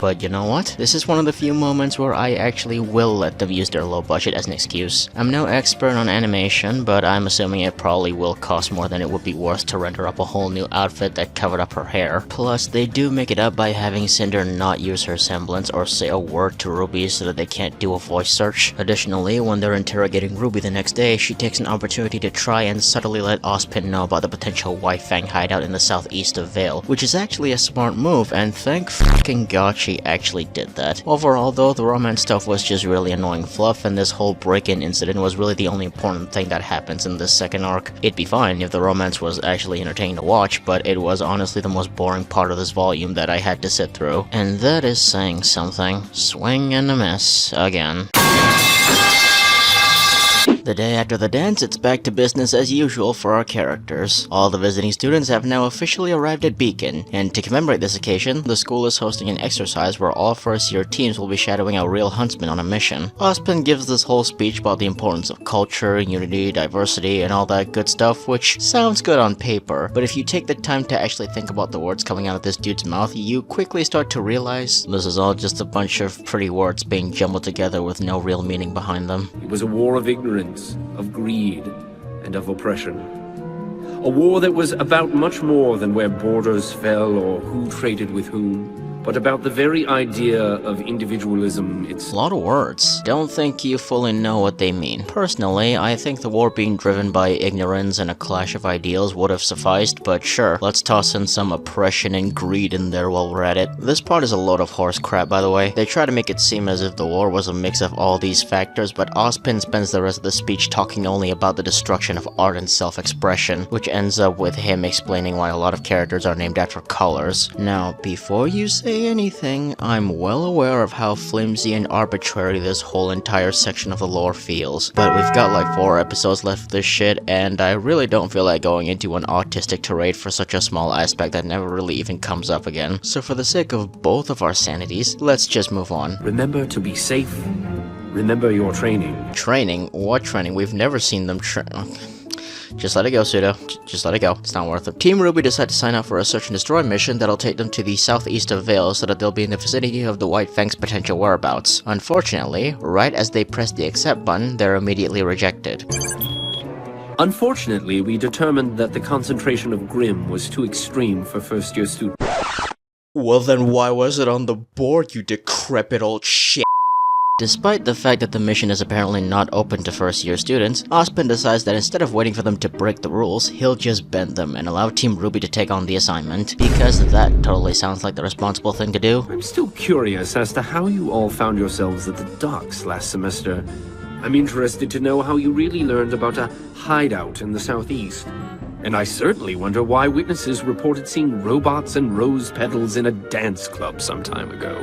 But you know what? This is one of the few moments where I actually will let them use their low budget as an excuse. I'm no expert on animation, but I'm assuming it probably will cost more than it would be worth to render up a whole new outfit that covered up her hair. Plus, they do make it up by having Cinder not use her semblance or say a word to RWBY so that they can't do a voice search. Additionally, when they're interrogating RWBY the next day, she takes an opportunity to try and subtly let Ozpin know about the potential White Fang hideout in the southeast of Vale, which is actually a smart move, and thank fucking God she actually did that. Overall though, the romance stuff was just really annoying fluff, and this whole break-in incident was really the only important thing that happens in this second arc. It'd be fine if the romance was actually entertaining to watch, but it was honestly the most boring part of this volume that I had to sit through. And that is saying something. Swing and a miss again. The day after the dance, it's back to business as usual for our characters. All the visiting students have now officially arrived at Beacon, and to commemorate this occasion, the school is hosting an exercise where all first-year teams will be shadowing a real huntsman on a mission. Ozpin gives this whole speech about the importance of culture, unity, diversity, and all that good stuff, which sounds good on paper, but if you take the time to actually think about the words coming out of this dude's mouth, you quickly start to realize this is all just a bunch of pretty words being jumbled together with no real meaning behind them. It was a war of ignorance, of greed, and of oppression. A war that was about much more than where borders fell or who traded with whom, but about the very idea of individualism itself. A lot of words. Don't think you fully know what they mean. Personally, I think the war being driven by ignorance and a clash of ideals would have sufficed, but sure, let's toss in some oppression and greed in there while we're at it. This part is a load of horse crap, by the way. They try to make it seem as if the war was a mix of all these factors, but Ozpin spends the rest of the speech talking only about the destruction of art and self-expression, which ends up with him explaining why a lot of characters are named after colors. Now, before you say anything, I'm well aware of how flimsy and arbitrary this whole entire section of the lore feels, but we've got like 4 episodes left of this shit, and I really don't feel like going into an autistic tirade for such a small aspect that never really even comes up again. So for the sake of both of our sanities, let's just move on. Remember to be safe. Remember your training. Training? What training? We've never seen them Just let it go, Pseudo. Just let it go. It's not worth it. Team RWBY decide to sign up for a search and destroy mission that'll take them to the southeast of Vale so that they'll be in the vicinity of the White Fang's potential whereabouts. Unfortunately, right as they press the accept button, they're immediately rejected. Unfortunately, we determined that the concentration of Grim was too extreme for first-year students. Well then why was it on the board, you decrepit old shit? Despite the fact that the mission is apparently not open to first-year students, Ozpin decides that instead of waiting for them to break the rules, he'll just bend them and allow Team RWBY to take on the assignment, because that totally sounds like the responsible thing to do. I'm still curious as to how you all found yourselves at the docks last semester. I'm interested to know how you really learned about a hideout in the southeast. And I certainly wonder why witnesses reported seeing robots and rose petals in a dance club some time ago.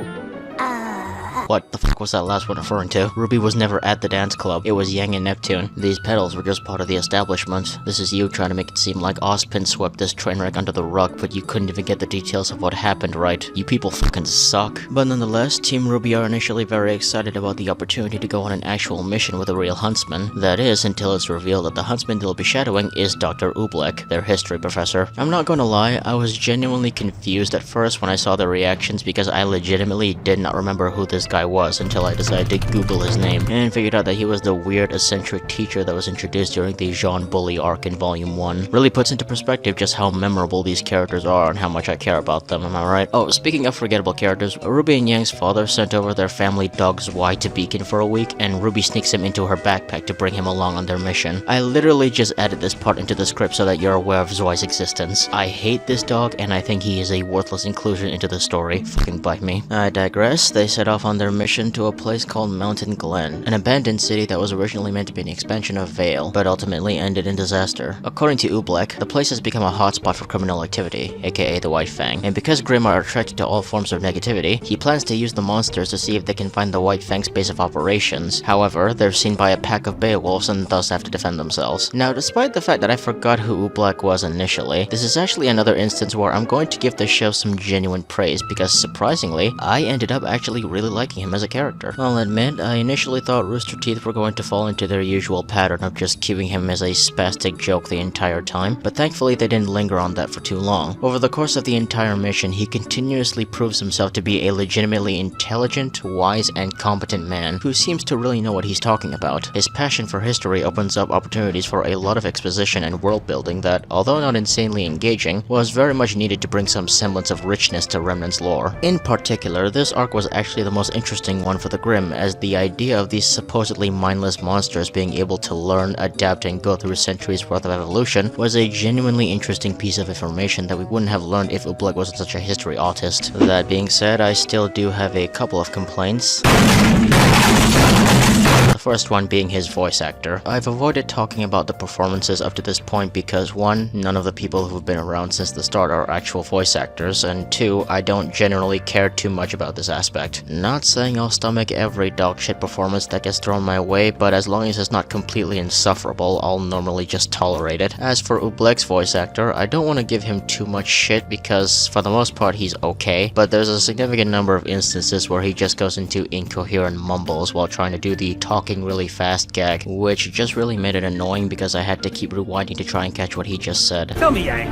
What the fuck was that last one referring to? RWBY was never at the dance club. It was Yang and Neptune. These petals were just part of the establishment. This is you trying to make it seem like Ozpin swept this train wreck under the rug, but you couldn't even get the details of what happened right. You people fucking suck. But nonetheless, Team RWBY are initially very excited about the opportunity to go on an actual mission with a real huntsman. That is, until it's revealed that the huntsman they'll be shadowing is Dr. Oobleck, their history professor. I'm not gonna lie, I was genuinely confused at first when I saw their reactions because I legitimately did not remember who this guy was until I decided to Google his name and figured out that he was the weird eccentric teacher that was introduced during the Jean Bully arc in Volume 1. Really puts into perspective just how memorable these characters are and how much I care about them, am I right? Oh, speaking of forgettable characters, RWBY and Yang's father sent over their family dog Zwei to Beacon for a week, and RWBY sneaks him into her backpack to bring him along on their mission. I literally just added this part into the script so that you're aware of Zwei's existence. I hate this dog, and I think he is a worthless inclusion into the story. Fucking bite me. I digress. They set off on their their mission to a place called Mountain Glen, an abandoned city that was originally meant to be an expansion of Vale, but ultimately ended in disaster. According to Oobleck, the place has become a hotspot for criminal activity, aka the White Fang, and because Grimm are attracted to all forms of negativity, he plans to use the monsters to see if they can find the White Fang's base of operations. However, they're seen by a pack of Beowulfs and thus have to defend themselves. Now, despite the fact that I forgot who Oobleck was initially, this is actually another instance where I'm going to give the show some genuine praise because surprisingly, I ended up actually really liking him as a character. I'll admit, I initially thought Rooster Teeth were going to fall into their usual pattern of just queuing him as a spastic joke the entire time, but thankfully they didn't linger on that for too long. Over the course of the entire mission, he continuously proves himself to be a legitimately intelligent, wise, and competent man who seems to really know what he's talking about. His passion for history opens up opportunities for a lot of exposition and world building that, although not insanely engaging, was very much needed to bring some semblance of richness to Remnant's lore. In particular, this arc was actually the most interesting one for the Grimm, as the idea of these supposedly mindless monsters being able to learn, adapt, and go through centuries worth of evolution was a genuinely interesting piece of information that we wouldn't have learned if Oobleck wasn't such a history autist. That being said, I still do have a couple of complaints. The first one being his voice actor. I've avoided talking about the performances up to this point because 1, none of the people who've been around since the start are actual voice actors, and 2, I don't generally care too much about this aspect. Not saying I'll stomach every dogshit performance that gets thrown my way, but as long as it's not completely insufferable, I'll normally just tolerate it. As for Oobleck's voice actor, I don't want to give him too much shit because for the most part he's okay, but there's a significant number of instances where he just goes into incoherent mumbles while trying to do the talking really fast gag, which just really made it annoying because I had to keep rewinding to try and catch what he just said. Tell me, Yang,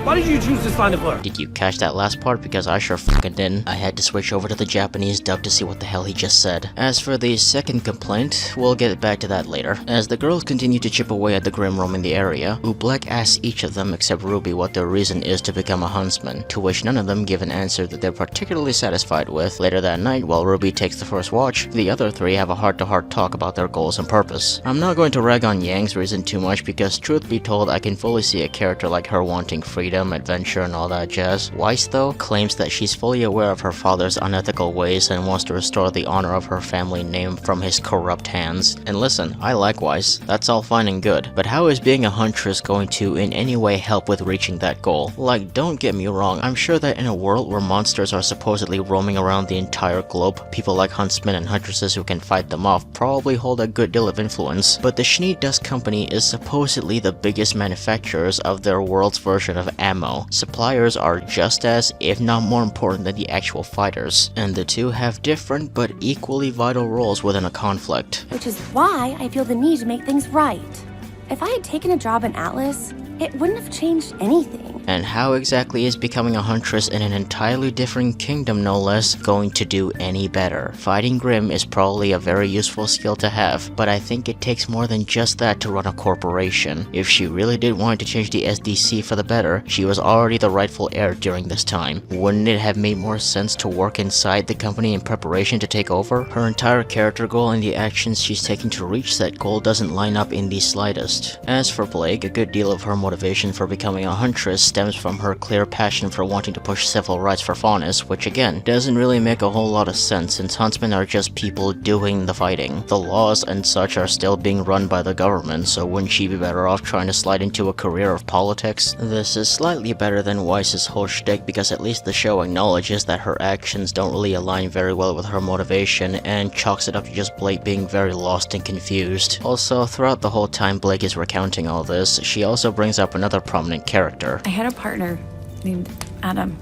why did you choose this line of work? Did you catch that last part? Because I sure fucking didn't. I had to switch over to the Japanese dub to see what the hell he just said. As for the second complaint, we'll get back to that later. As the girls continue to chip away at the Grimm roaming the area, Oobleck asks each of them except Ruby what their reason is to become a huntsman, to which none of them give an answer that they're particularly satisfied with. Later that night, while Ruby takes the first watch, the other three have a heart-to-heart talk about their goals and purpose. I'm not going to rag on Yang's reason too much because truth be told, I can fully see a character like her wanting freedom, adventure, and all that jazz. Weiss, though, claims that she's fully aware of her father's unethical ways and wants to restore the honor of her family name from his corrupt hands. And listen, I like Weiss, that's all fine and good, but how is being a huntress going to in any way help with reaching that goal? Like, don't get me wrong, I'm sure that in a world where monsters are supposedly roaming around the entire globe, people like huntsmen and huntresses who can fight them off probably hold a good deal of influence, but the Schnee Dust Company is supposedly the biggest manufacturers of their world's version of ammo. Suppliers are just as, if not more important than the actual fighters, and the two have different but equally vital roles within a conflict. Which is why I feel the need to make things right. If I had taken a job in Atlas, it wouldn't have changed anything. And how exactly is becoming a huntress in an entirely different kingdom, no less, going to do any better? Fighting Grimm is probably a very useful skill to have, but I think it takes more than just that to run a corporation. If she really did want to change the SDC for the better, she was already the rightful heir during this time. Wouldn't it have made more sense to work inside the company in preparation to take over? Her entire character goal and the actions she's taking to reach that goal doesn't line up in the slightest. As for Blake, a good deal of her motivation for becoming a huntress stems from her clear passion for wanting to push civil rights for faunus, which again, doesn't really make a whole lot of sense since huntsmen are just people doing the fighting. The laws and such are still being run by the government, so wouldn't she be better off trying to slide into a career of politics? This is slightly better than Weiss's whole shtick because at least the show acknowledges that her actions don't really align very well with her motivation and chalks it up to just Blake being very lost and confused. Also, throughout the whole time Blake is recounting all this, she also brings up another prominent character. I had a partner named Adam.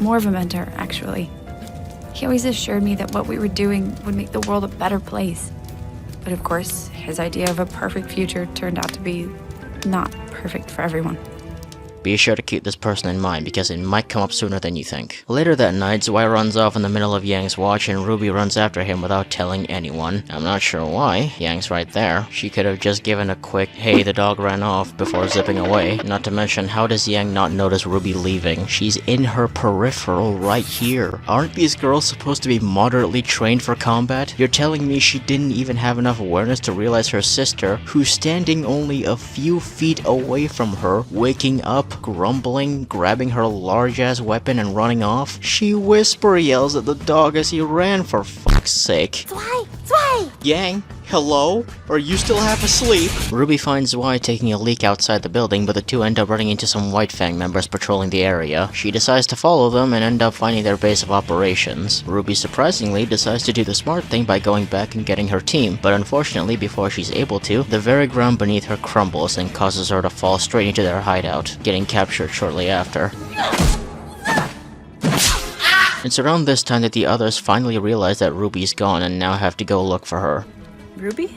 More of a mentor, actually. He always assured me that what we were doing would make the world a better place. But of course, his idea of a perfect future turned out to be not perfect for everyone. Be sure to keep this person in mind because it might come up sooner than you think. Later that night, Zwei runs off in the middle of Yang's watch and Ruby runs after him without telling anyone. I'm not sure why, Yang's right there. She could have just given a quick, hey, the dog ran off before zipping away. Not to mention, how does Yang not notice Ruby leaving? She's in her peripheral right here. Aren't these girls supposed to be moderately trained for combat? You're telling me she didn't even have enough awareness to realize her sister, who's standing only a few feet away from her, waking up grumbling, grabbing her large-ass weapon and running off. She whisper yells at the dog as he ran, for fuck's sake. Zwei! Yang, hello? Are you still half asleep? RWBY finds Zwei taking a leak outside the building, but the two end up running into some White Fang members patrolling the area. She decides to follow them and end up finding their base of operations. RWBY surprisingly decides to do the smart thing by going back and getting her team, but unfortunately before she's able to, the very ground beneath her crumbles and causes her to fall straight into their hideout, getting captured shortly after. It's around this time that the others finally realize that RWBY's gone and now have to go look for her. RWBY?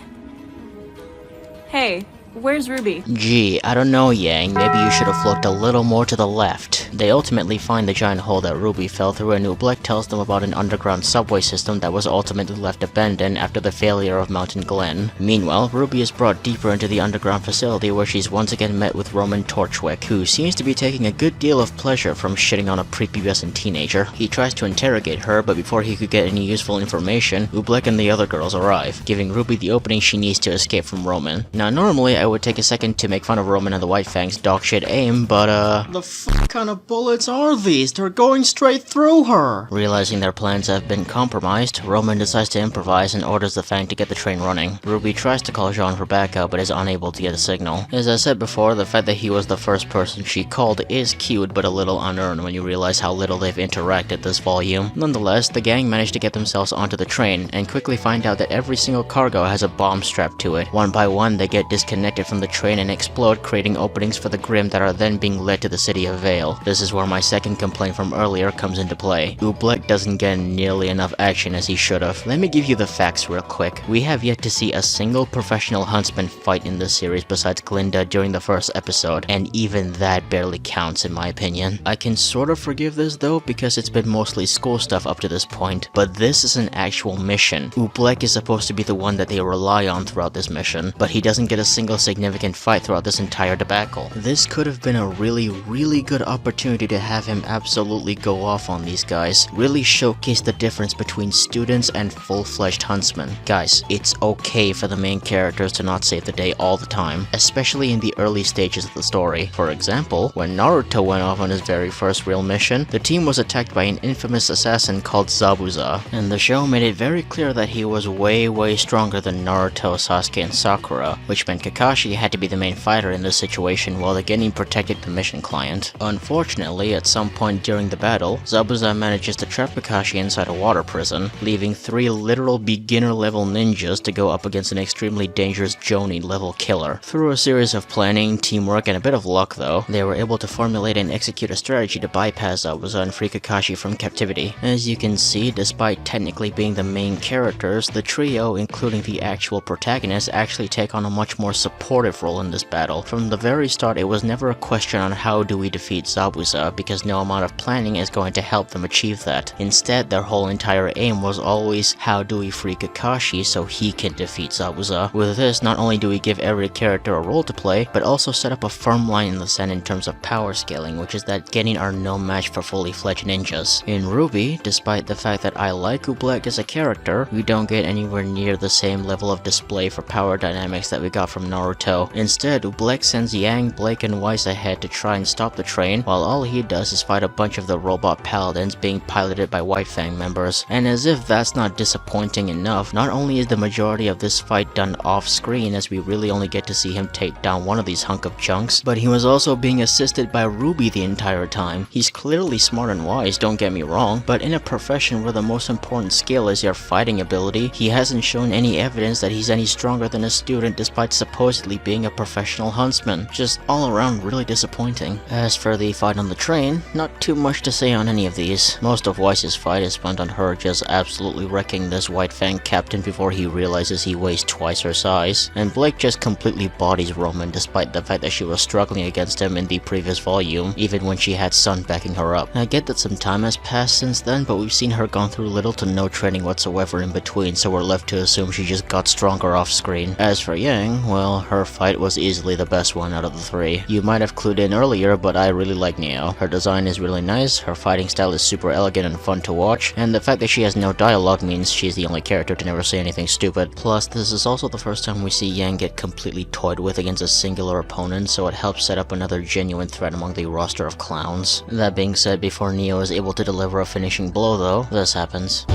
Hey, where's RWBY? Gee, I don't know, Yang. Maybe you should have looked a little more to the left. They ultimately find the giant hole that RWBY fell through, and Oobleck tells them about an underground subway system that was ultimately left abandoned after the failure of Mountain Glen. Meanwhile, RWBY is brought deeper into the underground facility where she's once again met with Roman Torchwick, who seems to be taking a good deal of pleasure from shitting on a prepubescent teenager. He tries to interrogate her, but before he could get any useful information, Oobleck and the other girls arrive, giving RWBY the opening she needs to escape from Roman. Now normally I would take a second to make fun of Roman and the White Fang's dogshit aim, but the fuck kind of bullets are these? They're going straight through her! Realizing their plans have been compromised, Roman decides to improvise and orders the Fang to get the train running. RWBY tries to call Jean for backup but is unable to get a signal. As I said before, the fact that he was the first person she called is cute but a little unearned when you realize how little they've interacted this volume. Nonetheless, the gang manage to get themselves onto the train and quickly find out that every single cargo has a bomb strapped to it. One by one, they get disconnected from the train and explode, creating openings for the Grimm that are then being led to the city of Vale. This is where my second complaint from earlier comes into play. Oobleck doesn't get nearly enough action as he should have. Let me give you the facts real quick. We have yet to see a single professional huntsman fight in this series besides Glinda during the first episode, and even that barely counts in my opinion. I can sort of forgive this though because it's been mostly school stuff up to this point, but this is an actual mission. Oobleck is supposed to be the one that they rely on throughout this mission, but he doesn't get a single significant fight throughout this entire debacle. This could have been a really good opportunity to have him absolutely go off on these guys, really showcase the difference between students and full-fledged huntsmen. Guys, it's okay for the main characters to not save the day all the time, especially in the early stages of the story. For example, when Naruto went off on his very first real mission, the team was attacked by an infamous assassin called Zabuza, and the show made it very clear that he was way stronger than Naruto, Sasuke, and Sakura, which meant Kakashi had to be the main fighter in this situation while the Genin protected the mission client. Unfortunately, at some point during the battle, Zabuza manages to trap Kakashi inside a water prison, leaving 3 literal beginner-level ninjas to go up against an extremely dangerous Jonin-level killer. Through a series of planning, teamwork, and a bit of luck though, they were able to formulate and execute a strategy to bypass Zabuza and free Kakashi from captivity. As you can see, despite technically being the main characters, the trio, including the actual protagonist, actually take on a much more supportive role in this battle. From the very start, it was never a question on how do we defeat Zabuza, because no amount of planning is going to help them achieve that. Instead, their whole entire aim was always how do we free Kakashi so he can defeat Zabuza. With this, not only do we give every character a role to play, but also set up a firm line in the sand in terms of power scaling, which is that Genin are no match for fully fledged ninjas. In RWBY, despite the fact that I like Oobleck as a character, we don't get anywhere near the same level of display for power dynamics that we got from Naruto. Instead, Oobleck sends Yang, Blake, and Weiss ahead to try and stop the train, while all he does is fight a bunch of the robot paladins being piloted by White Fang members. And as if that's not disappointing enough, not only is the majority of this fight done off screen, as we really only get to see him take down one of these hunk of chunks, but he was also being assisted by RWBY the entire time. He's clearly smart and wise, don't get me wrong, but in a profession where the most important skill is your fighting ability, he hasn't shown any evidence that he's any stronger than a student despite supposedly being a professional huntsman. Just all around really disappointing. As for the fight on the train, not too much to say on any of these. Most of Weiss's fight is spent on her just absolutely wrecking this White Fang captain before he realizes he weighs twice her size, and Blake just completely bodies Roman despite the fact that she was struggling against him in the previous volume, even when she had Sun backing her up. I get that some time has passed since then, but we've seen her gone through little to no training whatsoever in between, so we're left to assume she just got stronger off screen. As for Yang, well, her fight was easily the best one out of the three. You might have clued in earlier, but I really like Neo. Her design is really nice, her fighting style is super elegant and fun to watch, and the fact that she has no dialogue means she's the only character to never say anything stupid. Plus, this is also the first time we see Yang get completely toyed with against a singular opponent, so it helps set up another genuine threat among the roster of clowns. That being said, before Neo is able to deliver a finishing blow though, this happens.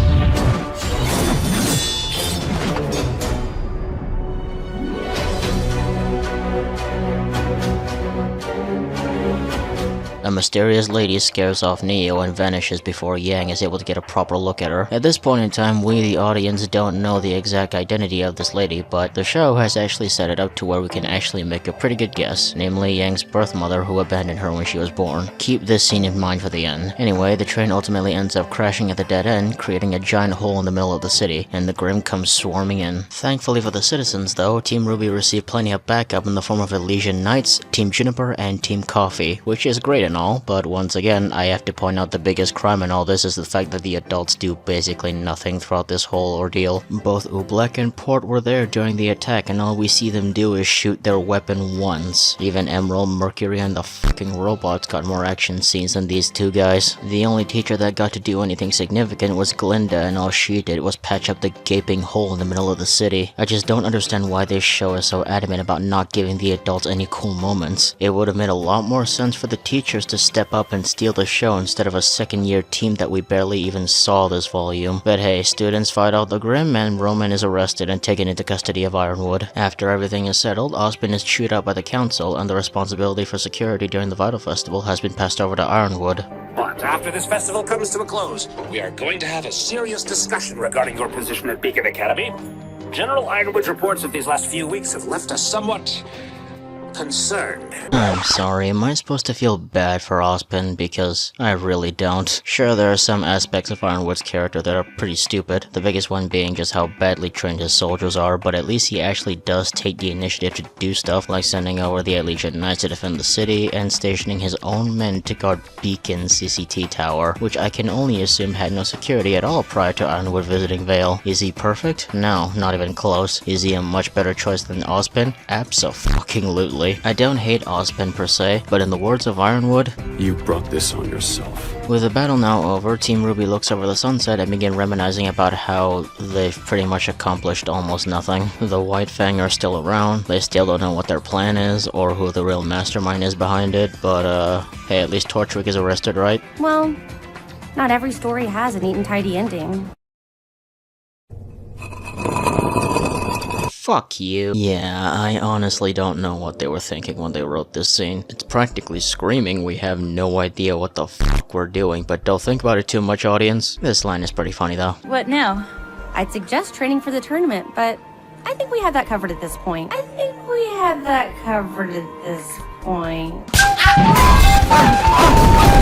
A mysterious lady scares off Neo and vanishes before Yang is able to get a proper look at her. At this point in time, we the audience don't know the exact identity of this lady, but the show has actually set it up to where we can actually make a pretty good guess, namely Yang's birth mother who abandoned her when she was born. Keep this scene in mind for the end. Anyway, the train ultimately ends up crashing at the dead end, creating a giant hole in the middle of the city, and the Grimm comes swarming in. Thankfully for the citizens though, Team RWBY received plenty of backup in the form of Elysian Knights, Team Juniper, and Team Coffee, which is great and all, but once again, I have to point out the biggest crime in all this is the fact that the adults do basically nothing throughout this whole ordeal. Both Oobleck and Port were there during the attack, and all we see them do is shoot their weapon once. Even Emerald, Mercury, and the fucking robots got more action scenes than these two guys. The only teacher that got to do anything significant was Glinda, and all she did was patch up the gaping hole in the middle of the city. I just don't understand why this show is so adamant about not giving the adults any cool moments. It would have made a lot more sense for the teachers to step up and steal the show instead of a second-year team that we barely even saw this volume. But hey, students fight out the Grimm and Roman is arrested and taken into custody of Ironwood. After everything is settled, Ozpin is chewed out by the council and the responsibility for security during the Vytal Festival has been passed over to Ironwood. But after this festival comes to a close, we are going to have a serious discussion regarding your position at Beacon Academy. General Ironwood's reports of these last few weeks have left us somewhat concerned. I'm sorry, am I supposed to feel bad for Ozpin? Because I really don't. Sure, there are some aspects of Ironwood's character that are pretty stupid, the biggest one being just how badly trained his soldiers are, but at least he actually does take the initiative to do stuff like sending over the Elysian Knights to defend the city and stationing his own men to guard Beacon's CCT tower, which I can only assume had no security at all prior to Ironwood visiting Vale. Is he perfect? No, not even close. Is he a much better choice than Ozpin? Abso-fucking-lutely. I don't hate Ozpin per se, but in the words of Ironwood, you brought this on yourself. With the battle now over, Team RWBY looks over the sunset and begin reminiscing about how they've pretty much accomplished almost nothing. The White Fang are still around, they still don't know what their plan is or who the real mastermind is behind it, but hey, at least Torchwick is arrested, right? Well, not every story has a neat and tidy ending. Fuck you. Yeah, I honestly don't know what they were thinking when they wrote this scene. It's practically screaming we have no idea what the fuck we're doing, but don't think about it too much, audience. This line is pretty funny though. What now? I'd suggest training for the tournament, but I think we have that covered at this point.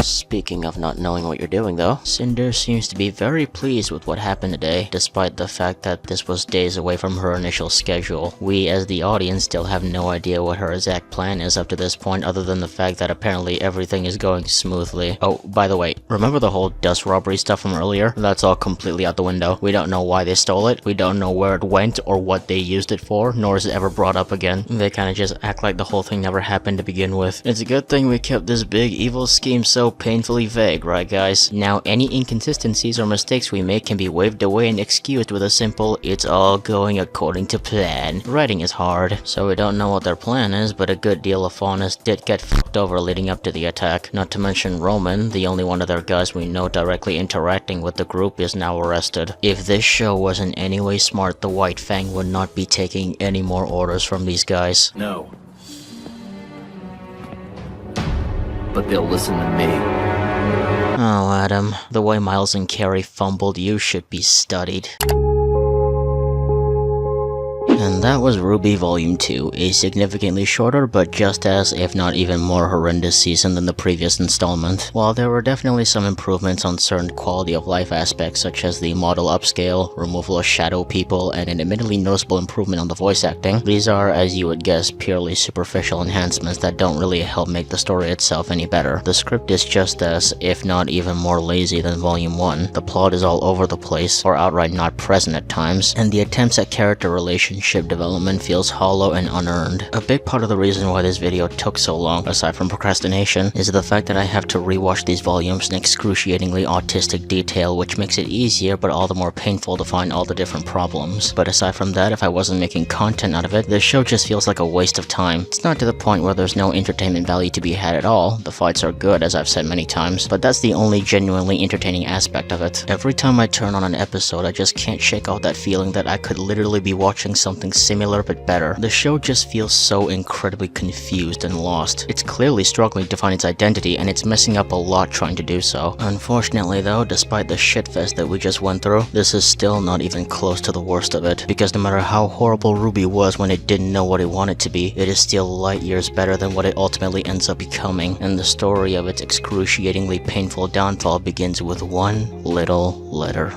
Speaking of not knowing what you're doing though, Cinder seems to be very pleased with what happened today, despite the fact that this was days away from her initial schedule. We as the audience still have no idea what her exact plan is up to this point other than the fact that apparently everything is going smoothly. Oh, by the way, remember the whole dust robbery stuff from earlier? That's all completely out the window. We don't know why they stole it, we don't know where it went or what they used it for, nor is it ever brought up again. They kinda just act like the whole thing never happened to begin with. It's a good thing we kept this big evil scheme so painfully vague, right guys? Now any inconsistencies or mistakes we make can be waved away and excused with a simple, it's all going according to plan. Writing is hard, so we don't know what their plan is, but a good deal of faunus did get fucked over leading up to the attack. Not to mention Roman, the only one of their guys we know directly interacting with the group, is now arrested. If this show was in any way smart, the White Fang would not be taking any more orders from these guys. No. But they'll listen to me. Oh, Adam, the way Miles and Carrie fumbled you should be studied. And that was RWBY Volume 2, a significantly shorter but just as, if not even more horrendous season than the previous installment. While there were definitely some improvements on certain quality of life aspects such as the model upscale, removal of shadow people, and an admittedly noticeable improvement on the voice acting, these are, as you would guess, purely superficial enhancements that don't really help make the story itself any better. The script is just as, if not even more lazy than Volume 1, the plot is all over the place or outright not present at times, and the attempts at character relationships friendship development feels hollow and unearned. A big part of the reason why this video took so long, aside from procrastination, is the fact that I have to rewatch these volumes in excruciatingly autistic detail, which makes it easier but all the more painful to find all the different problems. But aside from that, if I wasn't making content out of it, the show just feels like a waste of time. It's not to the point where there's no entertainment value to be had at all. The fights are good, as I've said many times, but that's the only genuinely entertaining aspect of it. Every time I turn on an episode, I just can't shake out that feeling that I could literally be watching something similar but better. The show just feels so incredibly confused and lost. It's clearly struggling to find its identity, and it's messing up a lot trying to do so. Unfortunately though, despite the shitfest that we just went through, this is still not even close to the worst of it, because no matter how horrible RWBY was when it didn't know what it wanted to be, it is still light years better than what it ultimately ends up becoming, and the story of its excruciatingly painful downfall begins with one little letter.